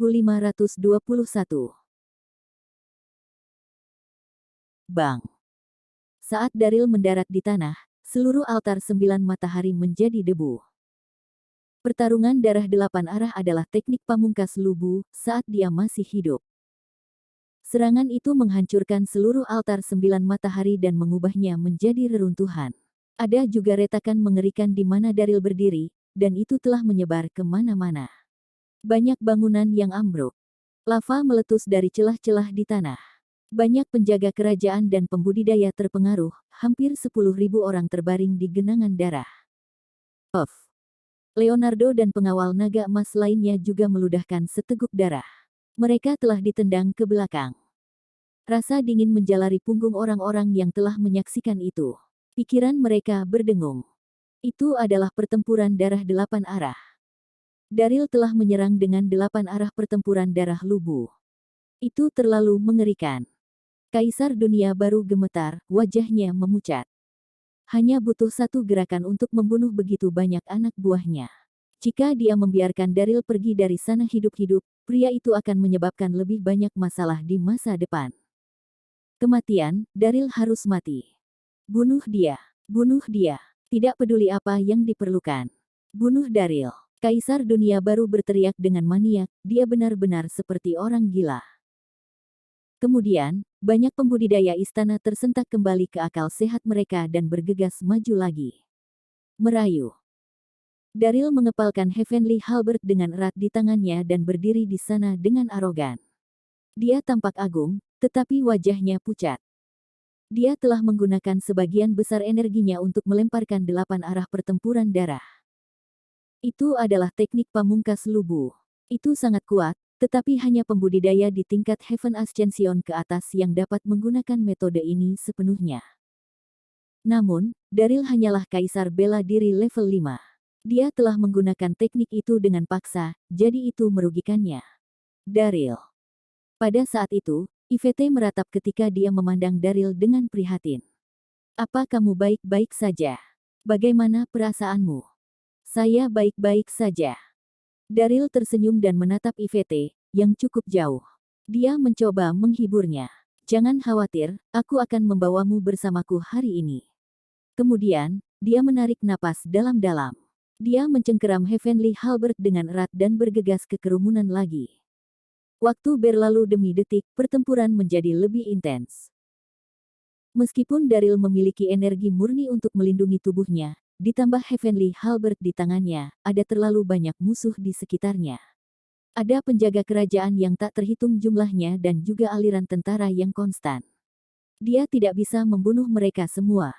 1521. Bang! Saat Daryl mendarat di tanah, seluruh altar 9 matahari menjadi debu. Pertarungan darah 8 arah adalah teknik pamungkas Lubu saat dia masih hidup. Serangan itu menghancurkan seluruh altar 9 matahari dan mengubahnya menjadi reruntuhan. Ada juga retakan mengerikan di mana Daryl berdiri, dan itu telah menyebar kemana-mana. Banyak bangunan yang ambruk. Lava meletus dari celah-celah di tanah. Banyak penjaga kerajaan dan pembudidaya terpengaruh, hampir 10.000 orang terbaring di genangan darah. Leonardo dan pengawal naga emas lainnya juga meludahkan seteguk darah. Mereka telah ditendang ke belakang. Rasa dingin menjalari punggung orang-orang yang telah menyaksikan itu. Pikiran mereka berdengung. Itu adalah pertempuran darah 8 arah. Daryl telah menyerang dengan 8 arah pertempuran darah Lubu. Itu terlalu mengerikan. Kaisar Dunia Baru gemetar, wajahnya memucat. Hanya butuh satu gerakan untuk membunuh begitu banyak anak buahnya. Jika dia membiarkan Daryl pergi dari sana hidup-hidup, pria itu akan menyebabkan lebih banyak masalah di masa depan. Kematian, Daryl harus mati. Bunuh dia. Bunuh dia. Tidak peduli apa yang diperlukan. Bunuh Daryl. Kaisar Dunia Baru berteriak dengan maniak, dia benar-benar seperti orang gila. Kemudian, banyak pembudidaya istana tersentak kembali ke akal sehat mereka dan bergegas maju lagi. Merayu. Daryl mengepalkan Heavenly Halberd dengan erat di tangannya dan berdiri di sana dengan arogan. Dia tampak agung, tetapi wajahnya pucat. Dia telah menggunakan sebagian besar energinya untuk melemparkan 8 arah pertempuran darah. Itu adalah teknik pamungkas Lubu. Itu sangat kuat, tetapi hanya pembudidaya di tingkat Heaven Ascension ke atas yang dapat menggunakan metode ini sepenuhnya. Namun, Daryl hanyalah kaisar bela diri level 5. Dia telah menggunakan teknik itu dengan paksa, jadi itu merugikannya. Daryl. Pada saat itu, Yvette meratap ketika dia memandang Daryl dengan prihatin. Apa kamu baik-baik saja? Bagaimana perasaanmu? Saya baik-baik saja. Daryl tersenyum dan menatap Yvette, yang cukup jauh. Dia mencoba menghiburnya. Jangan khawatir, aku akan membawamu bersamaku hari ini. Kemudian, dia menarik napas dalam-dalam. Dia mencengkeram Heavenly Halberd dengan erat dan bergegas ke kerumunan lagi. Waktu berlalu demi detik, pertempuran menjadi lebih intens. Meskipun Daryl memiliki energi murni untuk melindungi tubuhnya, ditambah Heavenly Halberd di tangannya, ada terlalu banyak musuh di sekitarnya. Ada penjaga kerajaan yang tak terhitung jumlahnya dan juga aliran tentara yang konstan. Dia tidak bisa membunuh mereka semua.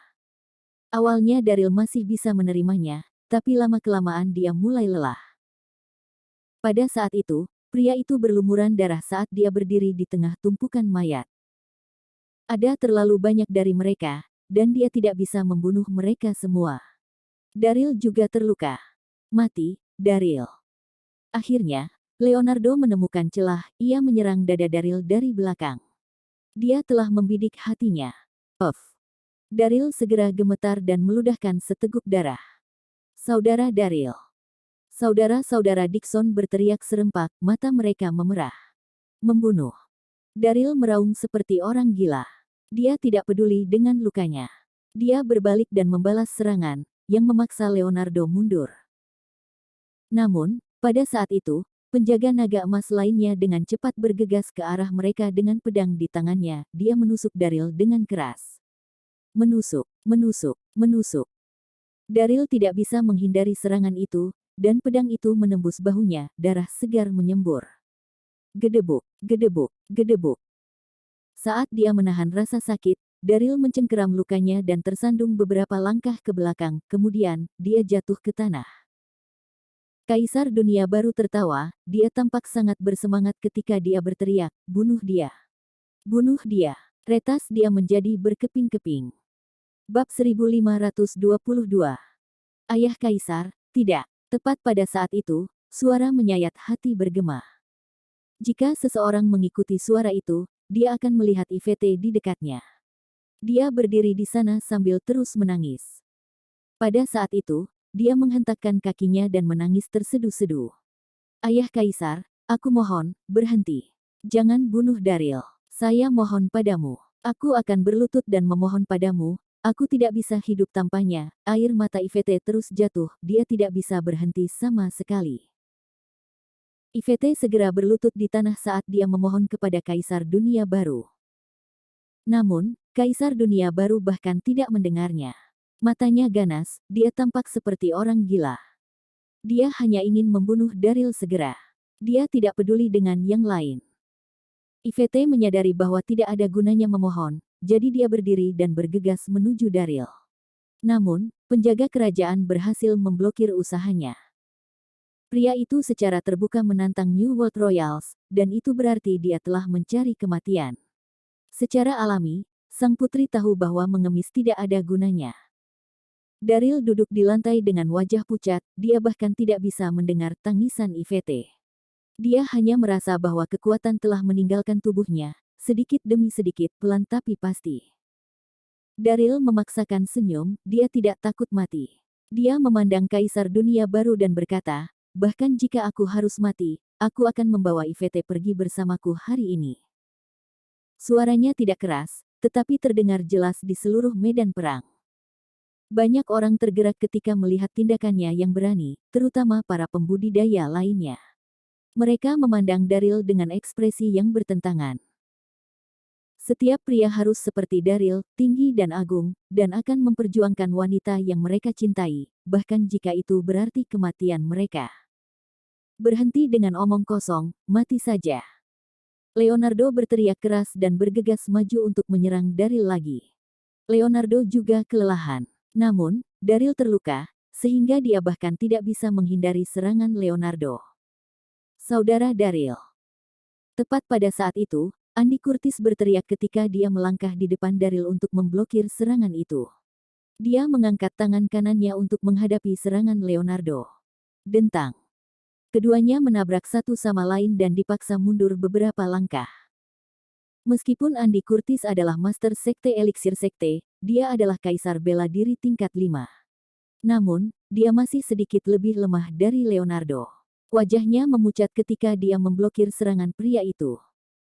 Awalnya Daryl masih bisa menerimanya, tapi lama-kelamaan dia mulai lelah. Pada saat itu, pria itu berlumuran darah saat dia berdiri di tengah tumpukan mayat. Ada terlalu banyak dari mereka, dan dia tidak bisa membunuh mereka semua. Daryl juga terluka. Mati, Daryl. Akhirnya, Leonardo menemukan celah, ia menyerang dada Daryl dari belakang. Dia telah membidik hatinya. Daryl segera gemetar dan meludahkan seteguk darah. Saudara Daryl. Saudara-saudara Dixon berteriak serempak, mata mereka memerah. Membunuh. Daryl meraung seperti orang gila. Dia tidak peduli dengan lukanya. Dia berbalik dan membalas serangan, yang memaksa Leonardo mundur. Namun, pada saat itu, penjaga naga emas lainnya dengan cepat bergegas ke arah mereka dengan pedang di tangannya. Dia menusuk Daryl dengan keras. Menusuk, menusuk, menusuk. Daryl tidak bisa menghindari serangan itu, dan pedang itu menembus bahunya, darah segar menyembur. Gedebuk, gedebuk, gedebuk. Saat dia menahan rasa sakit, Daryl mencengkeram lukanya dan tersandung beberapa langkah ke belakang, kemudian, dia jatuh ke tanah. Kaisar Dunia Baru tertawa, dia tampak sangat bersemangat ketika dia berteriak, bunuh dia. Bunuh dia. Retas dia menjadi berkeping-keping. Bab 1522. Ayah Kaisar, tidak. Tepat pada saat itu, suara menyayat hati bergema. Jika seseorang mengikuti suara itu, dia akan melihat Yvette di dekatnya. Dia berdiri di sana sambil terus menangis. Pada saat itu, dia menghentakkan kakinya dan menangis terseduh-seduh. Ayah Kaisar, Aku mohon, berhenti. Jangan bunuh Daryl. Saya mohon padamu. Aku akan berlutut dan memohon padamu. Aku tidak bisa hidup tanpanya. Air mata Ivete terus jatuh. Dia tidak bisa berhenti sama sekali. Ivete segera berlutut di tanah saat dia memohon kepada Kaisar Dunia Baru. Namun, Kaisar Dunia Baru bahkan tidak mendengarnya. Matanya ganas, dia tampak seperti orang gila. Dia hanya ingin membunuh Daryl segera. Dia tidak peduli dengan yang lain. Ivete menyadari bahwa tidak ada gunanya memohon, jadi dia berdiri dan bergegas menuju Daryl. Namun, penjaga kerajaan berhasil memblokir usahanya. Pria itu secara terbuka menantang New World Royals, dan itu berarti dia telah mencari kematian. Secara alami, sang putri tahu bahwa mengemis tidak ada gunanya. Daryl duduk di lantai dengan wajah pucat, dia bahkan tidak bisa mendengar tangisan Ivete. Dia hanya merasa bahwa kekuatan telah meninggalkan tubuhnya, sedikit demi sedikit, pelan tapi pasti. Daryl memaksakan senyum, dia tidak takut mati. Dia memandang Kaisar Dunia Baru dan berkata, bahkan jika aku harus mati, aku akan membawa Ivete pergi bersamaku hari ini. Suaranya tidak keras, tetapi terdengar jelas di seluruh medan perang. Banyak orang tergerak ketika melihat tindakannya yang berani, terutama para pembudidaya lainnya. Mereka memandang Daryl dengan ekspresi yang bertentangan. Setiap pria harus seperti Daryl, tinggi dan agung, dan akan memperjuangkan wanita yang mereka cintai, bahkan jika itu berarti kematian mereka. Berhenti dengan omong kosong, mati saja. Leonardo berteriak keras dan bergegas maju untuk menyerang Daryl lagi. Leonardo juga kelelahan. Namun, Daryl terluka, sehingga dia bahkan tidak bisa menghindari serangan Leonardo. Saudara Daryl. Tepat pada saat itu, Andy Curtis berteriak ketika dia melangkah di depan Daryl untuk memblokir serangan itu. Dia mengangkat tangan kanannya untuk menghadapi serangan Leonardo. Dentang. Keduanya menabrak satu sama lain dan dipaksa mundur beberapa langkah. Meskipun Andy Curtis adalah Master Sekte Eliksir Sekte, dia adalah Kaisar Bela Diri tingkat 5. Namun, dia masih sedikit lebih lemah dari Leonardo. Wajahnya memucat ketika dia memblokir serangan pria itu.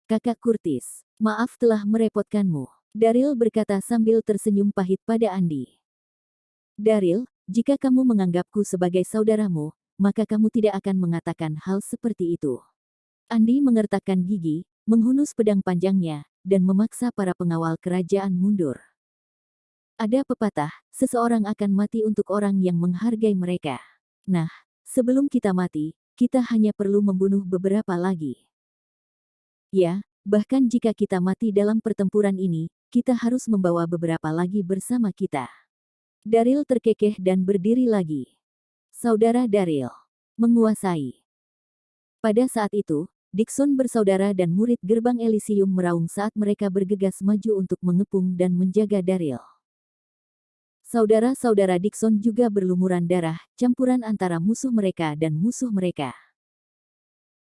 Kakak Curtis, maaf telah merepotkanmu, Daryl berkata sambil tersenyum pahit pada Andy. Daryl, jika kamu menganggapku sebagai saudaramu, maka kamu tidak akan mengatakan hal seperti itu. Andy mengertakkan gigi, menghunus pedang panjangnya, dan memaksa para pengawal kerajaan mundur. Ada pepatah, seseorang akan mati untuk orang yang menghargai mereka. Nah, sebelum kita mati, kita hanya perlu membunuh beberapa lagi. Ya, bahkan jika kita mati dalam pertempuran ini, kita harus membawa beberapa lagi bersama kita. Daryl terkekeh dan berdiri lagi. Saudara Daryl. Menguasai. Pada saat itu, Dixon bersaudara dan murid gerbang Elysium meraung saat mereka bergegas maju untuk mengepung dan menjaga Daryl. Saudara-saudara Dixon juga berlumuran darah, campuran antara musuh mereka dan musuh mereka.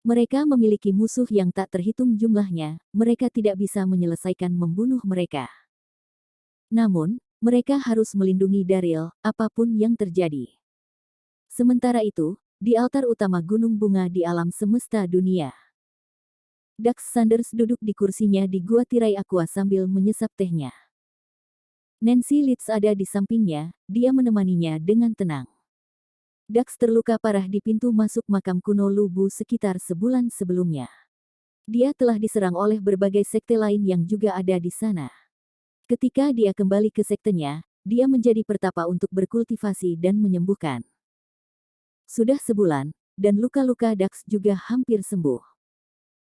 Mereka memiliki musuh yang tak terhitung jumlahnya, mereka tidak bisa menyelesaikan membunuh mereka. Namun, mereka harus melindungi Daryl, apapun yang terjadi. Sementara itu, di altar utama Gunung Bunga di alam semesta dunia. Dax Sanders duduk di kursinya di Gua Tirai Aqua sambil menyesap tehnya. Nancy Leeds ada di sampingnya, dia menemaninya dengan tenang. Dax terluka parah di pintu masuk makam kuno Lubu sekitar sebulan sebelumnya. Dia telah diserang oleh berbagai sekte lain yang juga ada di sana. Ketika dia kembali ke sektenya, dia menjadi pertapa untuk berkultivasi dan menyembuhkan. Sudah sebulan, dan luka-luka Dax juga hampir sembuh.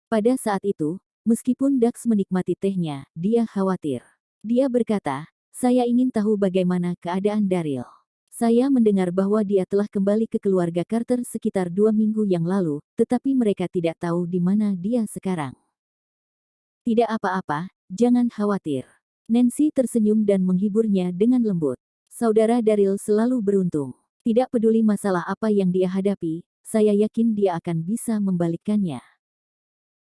Pada saat itu, meskipun Dax menikmati tehnya, dia khawatir. Dia berkata, saya ingin tahu bagaimana keadaan Daryl. Saya mendengar bahwa dia telah kembali ke keluarga Carter sekitar 2 minggu yang lalu, tetapi mereka tidak tahu di mana dia sekarang. Tidak apa-apa, jangan khawatir. Nancy tersenyum dan menghiburnya dengan lembut. Saudara Daryl selalu beruntung. Tidak peduli masalah apa yang dia hadapi, saya yakin dia akan bisa membalikkannya.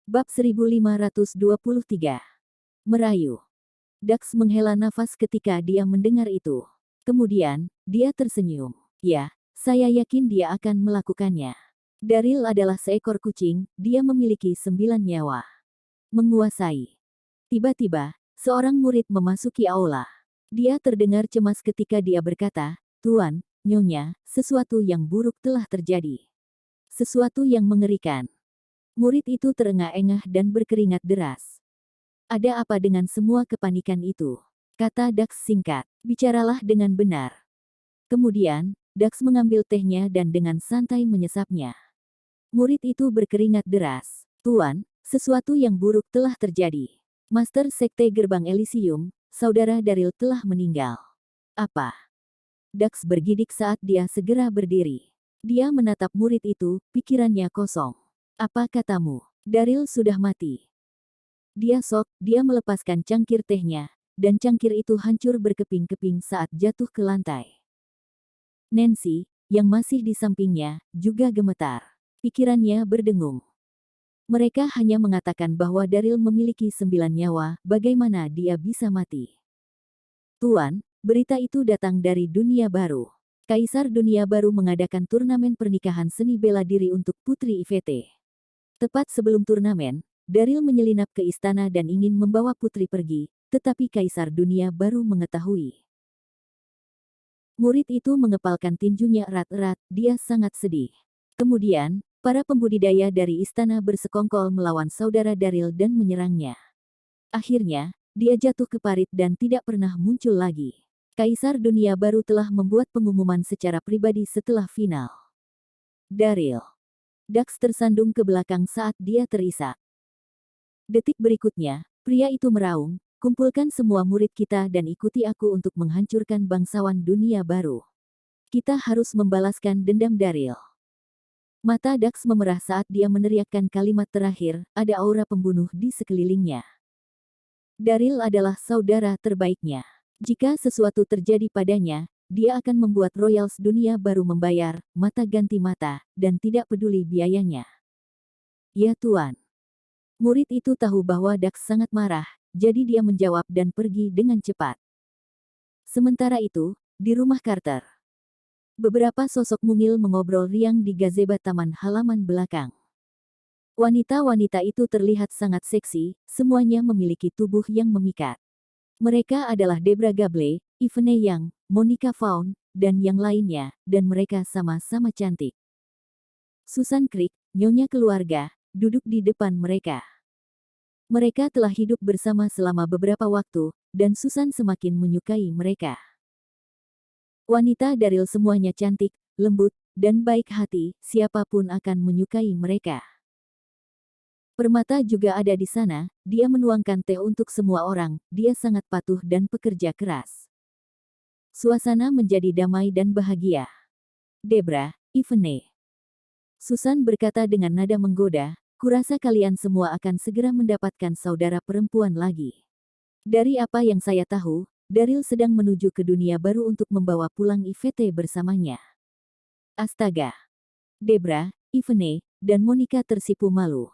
Bab 1523. Merayu. Dax menghela nafas ketika dia mendengar itu. Kemudian, dia tersenyum. Ya, saya yakin dia akan melakukannya. Daryl adalah seekor kucing, dia memiliki 9 nyawa. Menguasai. Tiba-tiba, seorang murid memasuki aula. Dia terdengar cemas ketika dia berkata, "Tuan, Nyonya, sesuatu yang buruk telah terjadi. Sesuatu yang mengerikan." Murid itu terengah-engah dan berkeringat deras. "Ada apa dengan semua kepanikan itu?" kata Dax singkat. "Bicaralah dengan benar." Kemudian, Dax mengambil tehnya dan dengan santai menyesapnya. Murid itu berkeringat deras. "Tuan, sesuatu yang buruk telah terjadi. Master Sekte Gerbang Elysium, Saudara Daryl telah meninggal." "Apa?" Dax bergidik saat dia segera berdiri. Dia menatap murid itu, pikirannya kosong. "Apa katamu? Daryl sudah mati?" Dia dia melepaskan cangkir tehnya, dan cangkir itu hancur berkeping-keping saat jatuh ke lantai. Nancy, yang masih di sampingnya, juga gemetar. Pikirannya berdengung. Mereka hanya mengatakan bahwa Daryl memiliki 9 nyawa, bagaimana dia bisa mati? "Tuan, berita itu datang dari dunia baru. Kaisar Dunia Baru mengadakan turnamen pernikahan seni bela diri untuk Putri Ivete. Tepat sebelum turnamen, Daryl menyelinap ke istana dan ingin membawa putri pergi, tetapi Kaisar Dunia Baru mengetahui." Murid itu mengepalkan tinjunya erat-erat, dia sangat sedih. Kemudian, para pembudidaya dari istana bersekongkol melawan saudara Daryl dan menyerangnya. Akhirnya, dia jatuh ke parit dan tidak pernah muncul lagi. Kaisar Dunia Baru telah membuat pengumuman secara pribadi setelah final. Daryl. Dax tersandung ke belakang saat dia terisak. Detik berikutnya, pria itu meraung, "Kumpulkan semua murid kita dan ikuti aku untuk menghancurkan bangsawan Dunia Baru. Kita harus membalaskan dendam Daryl." Mata Dax memerah saat dia meneriakkan kalimat terakhir, ada aura pembunuh di sekelilingnya. Daryl adalah saudara terbaiknya. Jika sesuatu terjadi padanya, dia akan membuat Royals Dunia Baru membayar, mata ganti mata, dan tidak peduli biayanya. "Ya Tuan." Murid itu tahu bahwa Dax sangat marah, jadi dia menjawab dan pergi dengan cepat. Sementara itu, di rumah Carter, beberapa sosok mungil mengobrol riang di gazebo taman halaman belakang. Wanita-wanita itu terlihat sangat seksi, semuanya memiliki tubuh yang memikat. Mereka adalah Debra Gable, Ivene Yang, Monica Vaughn, dan yang lainnya, dan mereka sama-sama cantik. Susan Creek, nyonya keluarga, duduk di depan mereka. Mereka telah hidup bersama selama beberapa waktu, dan Susan semakin menyukai mereka. Wanita Daryl semuanya cantik, lembut, dan baik hati, siapapun akan menyukai mereka. Permata juga ada di sana, dia menuangkan teh untuk semua orang, dia sangat patuh dan pekerja keras. Suasana menjadi damai dan bahagia. "Debra, Ivene." Susan berkata dengan nada menggoda, "Kurasa kalian semua akan segera mendapatkan saudara perempuan lagi. Dari apa yang saya tahu, Daryl sedang menuju ke dunia baru untuk membawa pulang Ivete bersamanya." Astaga. Debra, Ivene, dan Monica tersipu malu.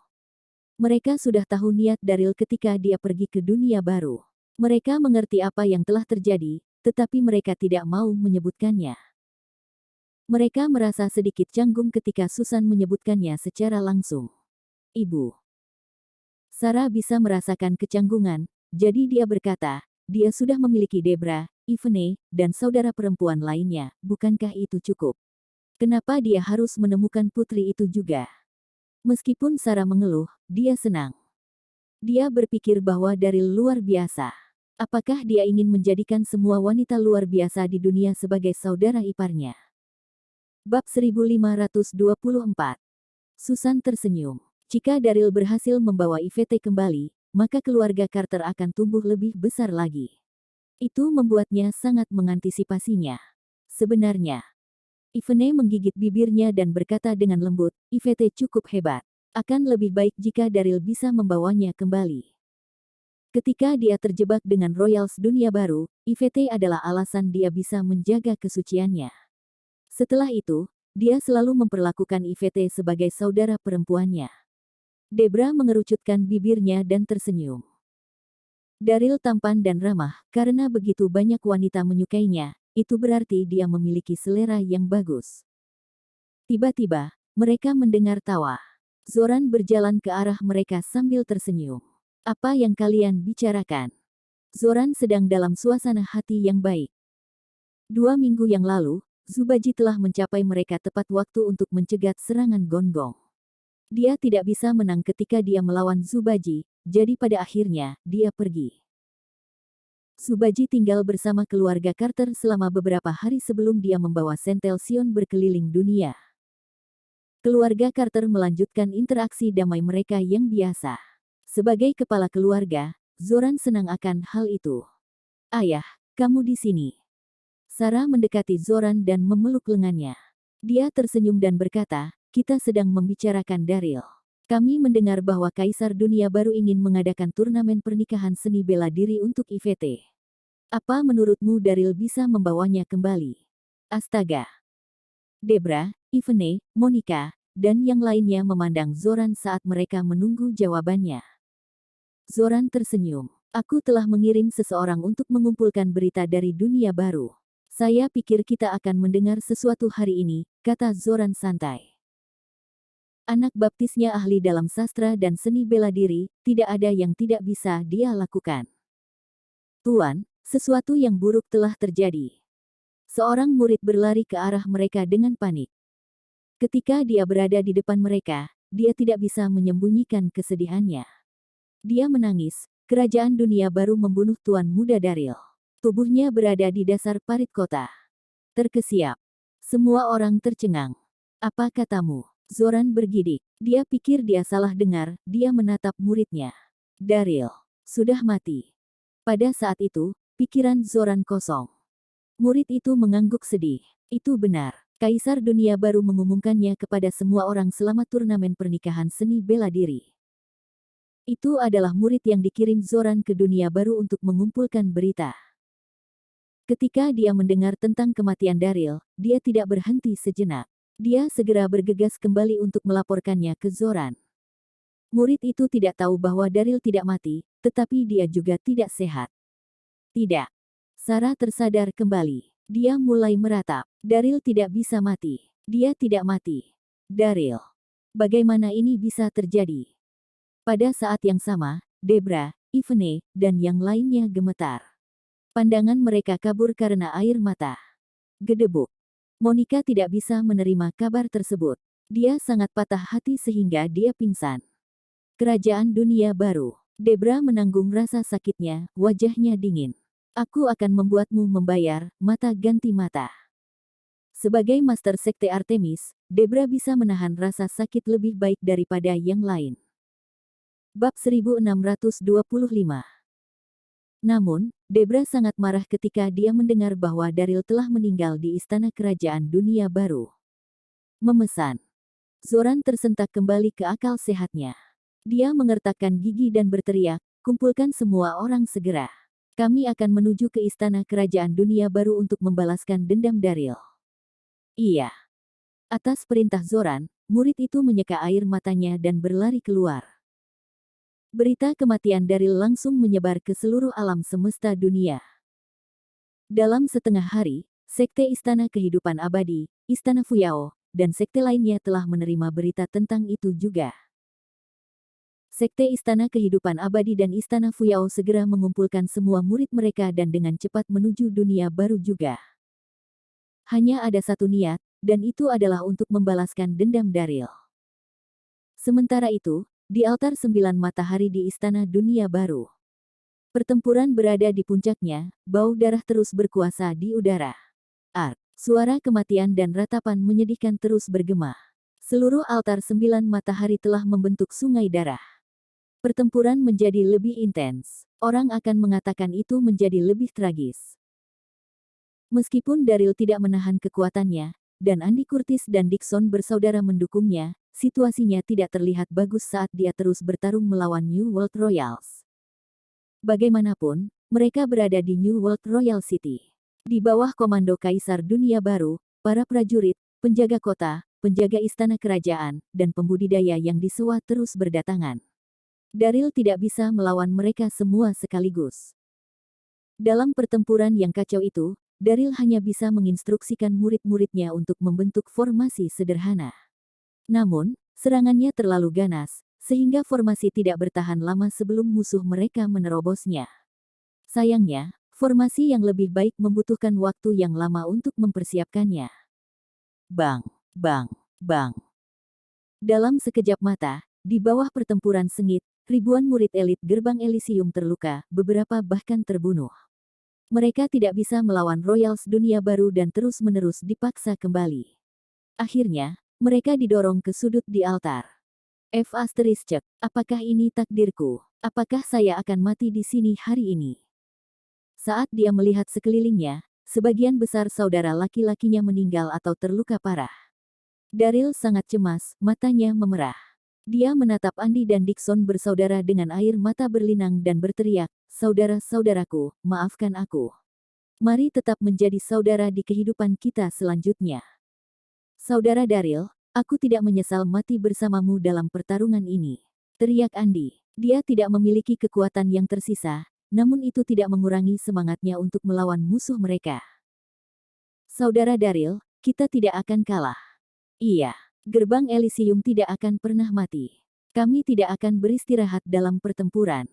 Mereka sudah tahu niat Daryl ketika dia pergi ke dunia baru. Mereka mengerti apa yang telah terjadi, tetapi mereka tidak mau menyebutkannya. Mereka merasa sedikit canggung ketika Susan menyebutkannya secara langsung. "Ibu." Sarah bisa merasakan kecanggungan, jadi dia berkata, "Dia sudah memiliki Debra, Ivene, dan saudara perempuan lainnya, bukankah itu cukup? Kenapa dia harus menemukan putri itu juga?" Meskipun Sarah mengeluh, dia senang. Dia berpikir bahwa Daryl luar biasa. Apakah dia ingin menjadikan semua wanita luar biasa di dunia sebagai saudara iparnya? Bab 1524. Susan tersenyum. Jika Daryl berhasil membawa Ivete kembali, maka keluarga Carter akan tumbuh lebih besar lagi. Itu membuatnya sangat mengantisipasinya. Sebenarnya, Ivene menggigit bibirnya dan berkata dengan lembut, "Ivete cukup hebat. Akan lebih baik jika Daryl bisa membawanya kembali." Ketika dia terjebak dengan Royals Dunia Baru, Ivete adalah alasan dia bisa menjaga kesuciannya. Setelah itu, dia selalu memperlakukan Ivete sebagai saudara perempuannya. Debra mengerucutkan bibirnya dan tersenyum. Daryl tampan dan ramah, karena begitu banyak wanita menyukainya, itu berarti dia memiliki selera yang bagus. Tiba-tiba, Mereka mendengar tawa. Zoran berjalan ke arah mereka sambil tersenyum. Apa yang kalian bicarakan? Zoran sedang dalam suasana hati yang baik. 2 minggu yang lalu, Zubaji telah mencapai mereka tepat waktu untuk mencegat serangan Gonggong. Dia tidak bisa menang ketika dia melawan Zubaji, jadi pada akhirnya, dia pergi. Zubaji tinggal bersama keluarga Carter selama beberapa hari sebelum dia membawa Sentel Sion berkeliling dunia. Keluarga Carter melanjutkan interaksi damai mereka yang biasa. Sebagai kepala keluarga, Zoran senang akan hal itu. Ayah, kamu di sini. Sarah mendekati Zoran dan memeluk lengannya. Dia tersenyum dan berkata, kita sedang membicarakan Daryl. Kami mendengar bahwa Kaisar Dunia Baru ingin mengadakan turnamen pernikahan seni bela diri untuk IVT. Apa menurutmu Daryl bisa membawanya kembali? Astaga. Debra, Ivene, Monica, dan yang lainnya memandang Zoran saat mereka menunggu jawabannya. Zoran tersenyum. Aku telah mengirim seseorang untuk mengumpulkan berita dari dunia baru. Saya pikir kita akan mendengar sesuatu hari ini, kata Zoran santai. Anak baptisnya ahli dalam sastra dan seni bela diri, tidak ada yang tidak bisa dia lakukan. Tuan, sesuatu yang buruk telah terjadi. Seorang murid berlari ke arah mereka dengan panik. Ketika dia berada di depan mereka, dia tidak bisa menyembunyikan kesedihannya. Dia menangis, kerajaan dunia baru membunuh Tuan Muda Daryl. Tubuhnya berada di dasar parit kota. Terkesiap. Semua orang tercengang. Apa katamu? Zoran bergidik. Dia pikir dia salah dengar, dia menatap muridnya. Daryl. Sudah mati. Pada saat itu, pikiran Zoran kosong. Murid itu mengangguk sedih. Itu benar. Kaisar Dunia Baru mengumumkannya kepada semua orang selama turnamen pernikahan seni bela diri. Itu adalah murid yang dikirim Zoran ke Dunia Baru untuk mengumpulkan berita. Ketika dia mendengar tentang kematian Daryl, dia tidak berhenti sejenak. Dia segera bergegas kembali untuk melaporkannya ke Zoran. Murid itu tidak tahu bahwa Daryl tidak mati, tetapi dia juga tidak sehat. Tidak. Sarah tersadar kembali. Dia mulai meratap. Daryl tidak bisa mati. Dia tidak mati. Daryl. Bagaimana ini bisa terjadi? Pada saat yang sama, Debra, Ivene, dan yang lainnya gemetar. Pandangan mereka kabur karena air mata. Gedebuk. Monica tidak bisa menerima kabar tersebut. Dia sangat patah hati sehingga dia pingsan. Kerajaan Dunia Baru. Debra menanggung rasa sakitnya, wajahnya dingin. Aku akan membuatmu membayar, mata ganti mata. Sebagai Master Sekte Artemis, Debra bisa menahan rasa sakit lebih baik daripada yang lain. Bab 1625. Namun, Debra sangat marah ketika dia mendengar bahwa Daryl telah meninggal di Istana Kerajaan Dunia Baru. Memesan. Zoran tersentak kembali ke akal sehatnya. Dia mengertakkan gigi dan berteriak, kumpulkan semua orang segera. Kami akan menuju ke Istana Kerajaan Dunia Baru untuk membalaskan dendam Daryl. Iya. Atas perintah Zoran, murid itu menyeka air matanya dan berlari keluar. Berita kematian Daryl langsung menyebar ke seluruh alam semesta dunia. Dalam setengah hari, Sekte Istana Kehidupan Abadi, Istana Fuyao, dan sekte lainnya telah menerima berita tentang itu juga. Sekte Istana Kehidupan Abadi dan Istana Fuyao segera mengumpulkan semua murid mereka dan dengan cepat menuju dunia baru juga. Hanya ada satu niat, dan itu adalah untuk membalaskan dendam Daryl. Sementara itu, di altar 9 matahari di Istana Dunia Baru. Pertempuran berada di puncaknya, bau darah terus berkuasa di udara. Suara kematian dan ratapan menyedihkan terus bergema. Seluruh altar 9 matahari telah membentuk sungai darah. Pertempuran menjadi lebih intens. Orang akan mengatakan itu menjadi lebih tragis. Meskipun Daryl tidak menahan kekuatannya, dan Andy Curtis dan Dixon bersaudara mendukungnya, situasinya tidak terlihat bagus saat dia terus bertarung melawan New World Royals. Bagaimanapun, mereka berada di New World Royal City. Di bawah komando Kaisar Dunia Baru, para prajurit, penjaga kota, penjaga istana kerajaan, dan pembudidaya yang disewa terus berdatangan. Daryl tidak bisa melawan mereka semua sekaligus. Dalam pertempuran yang kacau itu, Daryl hanya bisa menginstruksikan murid-muridnya untuk membentuk formasi sederhana. Namun, serangannya terlalu ganas, sehingga formasi tidak bertahan lama sebelum musuh mereka menerobosnya. Sayangnya, formasi yang lebih baik membutuhkan waktu yang lama untuk mempersiapkannya. Bang, bang, bang. Dalam sekejap mata, di bawah pertempuran sengit, ribuan murid elit gerbang Elysium terluka, beberapa bahkan terbunuh. Mereka tidak bisa melawan Royals dunia baru dan terus-menerus dipaksa kembali. Akhirnya, mereka didorong ke sudut di altar. F***, apakah ini takdirku? Apakah saya akan mati di sini hari ini? Saat dia melihat sekelilingnya, sebagian besar saudara laki-lakinya meninggal atau terluka parah. Daryl sangat cemas, matanya memerah. Dia menatap Andy dan Dixon bersaudara dengan air mata berlinang dan berteriak, "Saudara-saudaraku, maafkan aku. Mari tetap menjadi saudara di kehidupan kita selanjutnya." "Saudara Daryl, aku tidak menyesal mati bersamamu dalam pertarungan ini," teriak Andy. Dia tidak memiliki kekuatan yang tersisa, namun itu tidak mengurangi semangatnya untuk melawan musuh mereka. "Saudara Daryl, kita tidak akan kalah. Iya, gerbang Elysium tidak akan pernah mati. Kami tidak akan beristirahat dalam pertempuran."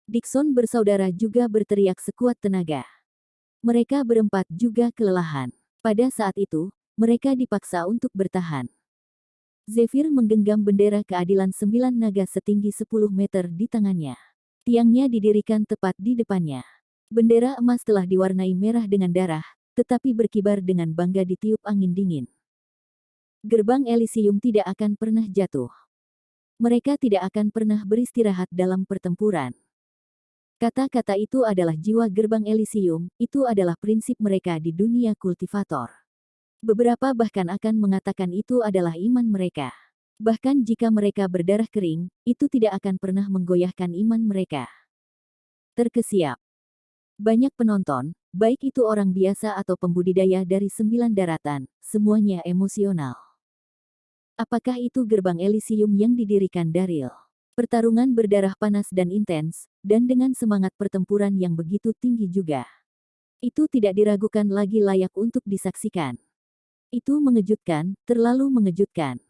Dixon bersaudara juga berteriak sekuat tenaga. Mereka berempat juga kelelahan. Pada saat itu, mereka dipaksa untuk bertahan. Zephyr menggenggam bendera keadilan 9 naga setinggi 10 meter di tangannya. Tiangnya didirikan tepat di depannya. Bendera emas telah diwarnai merah dengan darah, tetapi berkibar dengan bangga ditiup angin dingin. Gerbang Elysium tidak akan pernah jatuh. Mereka tidak akan pernah beristirahat dalam pertempuran. Kata-kata itu adalah jiwa gerbang Elysium, itu adalah prinsip mereka di dunia kultivator. Beberapa bahkan akan mengatakan itu adalah iman mereka. Bahkan jika mereka berdarah kering, itu tidak akan pernah menggoyahkan iman mereka. Terkesiap. Banyak penonton, baik itu orang biasa atau pembudidaya dari 9 daratan, semuanya emosional. Apakah itu gerbang Elysium yang didirikan Daryl? Pertarungan berdarah panas dan intens, dan dengan semangat pertempuran yang begitu tinggi juga. Itu tidak diragukan lagi layak untuk disaksikan. Itu mengejutkan, terlalu mengejutkan.